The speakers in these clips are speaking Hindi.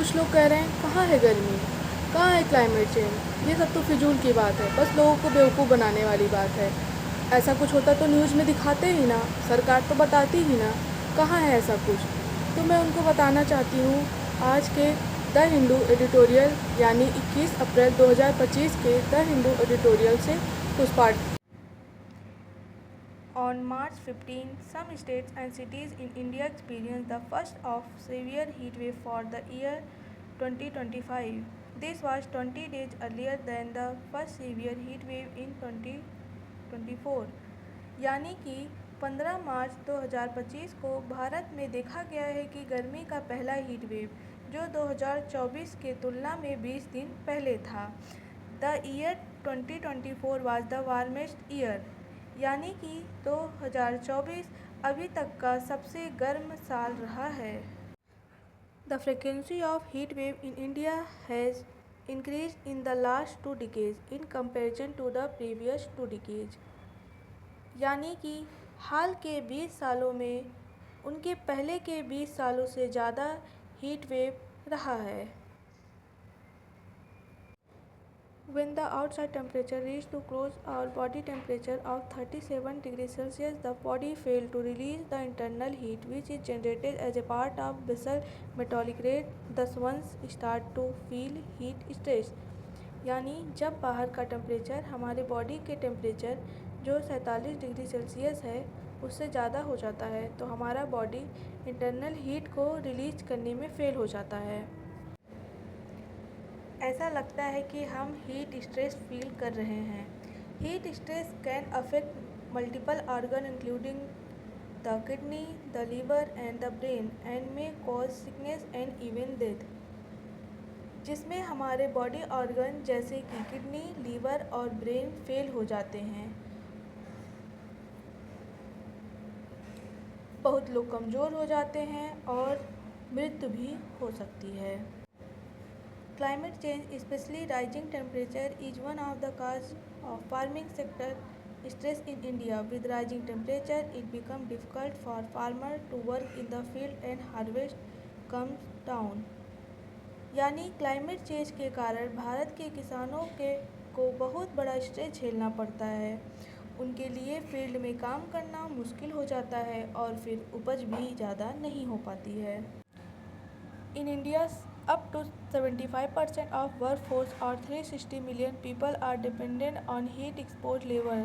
कुछ लोग कह रहे हैं कहाँ है गर्मी, कहाँ है क्लाइमेट चेंज। ये सब तो फिजूल की बात है, बस लोगों को बेवकूफ़ बनाने वाली बात है। ऐसा कुछ होता तो न्यूज़ में दिखाते ही ना, सरकार तो बताती ही ना। कहाँ है ऐसा कुछ। तो मैं उनको बताना चाहती हूँ आज के द हिंदू एडिटोरियल यानी 21 अप्रैल 2025 के द हिंदू एडिटोरियल से कुछ part. On March 15, some states and cities in India experienced the first of severe heat wave for the year 2025. This was 20 days earlier than the first severe heat wave in 2024. यानी कि 15 मार्च 2025 को भारत में देखा गया है कि गर्मी का पहला हीट वेव जो 2024 के तुलना में 20 दिन पहले था। The year 2024 was the warmest year, यानी कि 2024 अभी तक का सबसे गर्म साल रहा है। The frequency of heat wave in India has increased in the last 2 decades in comparison to the previous 2 decades. यानी कि हाल के 20 सालों में उनके पहले के 20 सालों से ज़्यादा हीट वेव रहा है। When the outside temperature reached to close our body temperature of 37 degrees Celsius, the body failed to release the internal heat which is generated as a part of basal metabolic rate. Thus one start to feel heat stress. यानी जब बाहर का टेम्परेचर हमारे बॉडी के टेम्परेचर जो 47 डिग्री सेल्सियस है उससे ज़्यादा हो जाता है तो हमारा बॉडी इंटरनल हीट को रिलीज करने में फेल हो जाता है। ऐसा लगता है कि हम हीट स्ट्रेस फील कर रहे हैं। Heat stress can affect multiple organ including the kidney, the liver and the brain and may cause sickness and even death, जिसमें हमारे बॉडी ऑर्गन जैसे कि किडनी, लीवर और ब्रेन फेल हो जाते हैं। बहुत लोग कमज़ोर हो जाते हैं और मृत्यु भी हो सकती है। Climate change, especially rising temperature, is one of the causes of farming sector stress in India. With rising temperature, it becomes difficult for farmers to work in the field and harvest comes down. यानी क्लाइमेट चेंज के कारण भारत के किसानों को बहुत बड़ा स्ट्रेस झेलना पड़ता है। उनके लिए फील्ड में काम करना मुश्किल हो जाता है और फिर उपज भी ज़्यादा नहीं हो पाती है। In India, up to 75% of workforce or 360 million people are dependent on heat-exposed labor.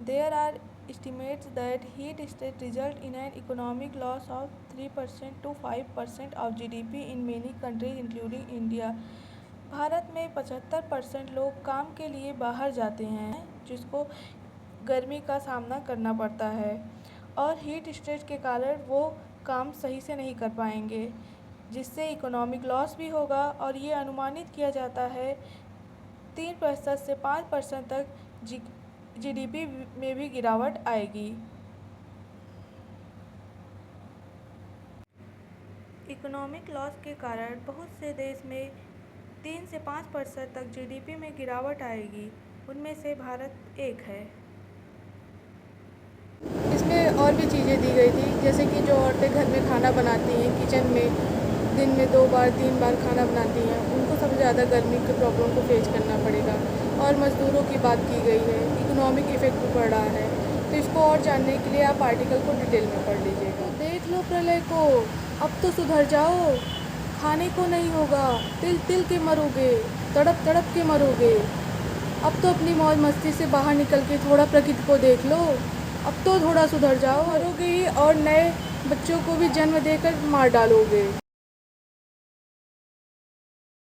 There are estimates that heat stress results in an economic loss of 3% to 5% of GDP in many countries including India. Bharat में 75% लोग काम के लिए बाहर जाते हैं जिसको गर्मी का सामना करना पड़ता है और हीट स्ट्रेस के कारण वो काम सही से नहीं कर पाएंगे, जिससे इकोनॉमिक लॉस भी होगा और ये अनुमानित किया जाता है 3% से 5% तक जीडीपी में भी गिरावट आएगी। इकोनॉमिक लॉस के कारण बहुत से देश में 3 से 5% तक जीडीपी में गिरावट आएगी, उनमें से भारत एक है। इसमें और भी चीज़ें दी गई थी, जैसे कि जो औरतें घर में खाना बनाती हैं, किचन में दिन में 2 बार 3 बार खाना बनाती हैं, उनको सबसे ज़्यादा गर्मी के प्रॉब्लम को फेस करना पड़ेगा। और मज़दूरों की बात की गई है, इकोनॉमिक इफ़ेक्ट भी पड़ रहा है। तो इसको और जानने के लिए आप आर्टिकल को डिटेल में पढ़ लीजिएगा। तो देख लो प्रलय को, अब तो सुधर जाओ, खाने को नहीं होगा, तिल तिल के मरोगे, तड़प तड़प के मरोगे। अब तो अपनी मौज मस्ती से बाहर निकल के थोड़ा प्रकृति को देख लो, अब तो थोड़ा सुधर जाओ। मरोगे ही और नए बच्चों को भी जन्म देकर मार डालोगे।